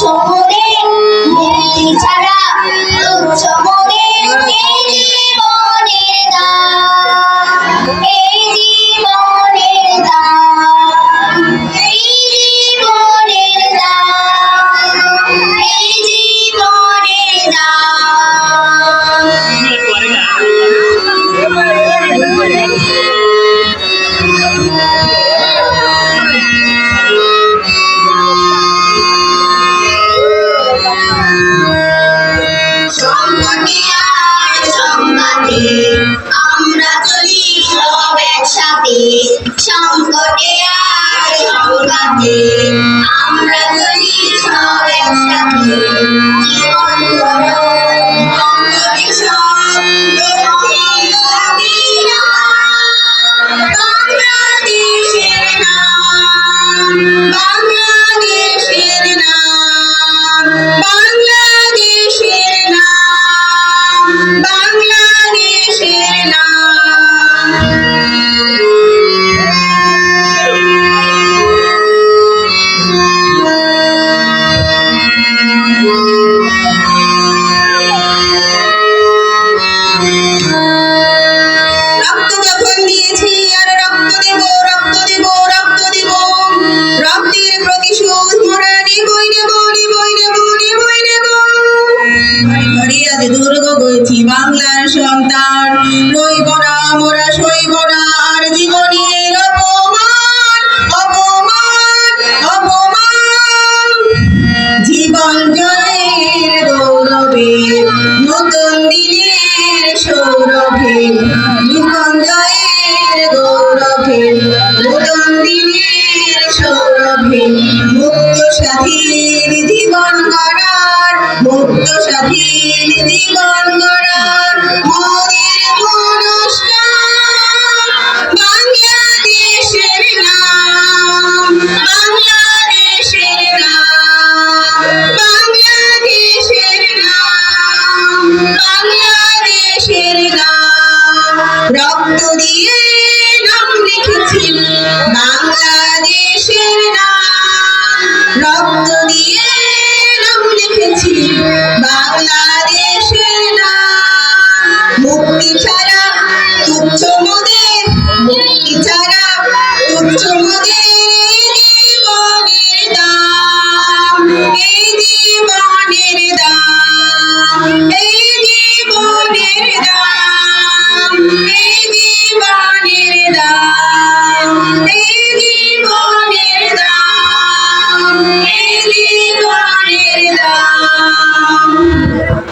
সমুদে মুক্তি ছাড়া তুচ্ছ মোদের এই জীবনের দাম, এই জীবনের দাম, এই জীবনের দাম, এই জীবনের দাম। আমরা চলি সব একসাথে, সংকটে আর সংঘাতে আমরা চলি সব একসাথে। জীবন গড়ো কম্পিটিশন, বাংলাদেশের নাম, বাংলাদেশের নাম, বাংলাদেশের নাম, বাংলাদেশের নাম। রক্ত যখন দিয়েছি আর রক্ত দেব, রক্ত দেব, রক্ত দেব, রক্তের প্রতিশোধ মোরা নেবই নেব, নেবই নেব, নেবই নেব। ঘরে ঘরে আজ দুর্গ বইছি বাংলার সন্তান, রইব না মোরা সইব না আর জীবনের অপমান, অপমান, অপমান। জীবন জয়ের গৌরবে নতুন দিনের সৌরভে, জীবন জয়ের গৌরবে নতুন দিনের সৌরভে, মুক্ত স্বাধীন জীবন গড়ার, মুক্ত স্বাধীন জীবন গড়ার মোদের অনুষ্ঠান। বাংলাদেশের নাম, বাংলাদেশের নাম, বাংলাদেশের নাম, বাংলাদেশের নাম। রক্ত দিয়ে নাম লিখেছি বাংলাদেশের নাম, রক্ত দিয়ে নাম লিখেছি বাংলাদেশের নাম। মুক্তি ছাড়া তুচ্ছ মোদের, মুক্তি ছাড়া তুচ্ছ মোদের এই জীবনের দাম, এই জীবনের দাম, এই জীবনের দাম, এই জীবনের দাম, এই জীবনের দাম, এই জীবনের দাম।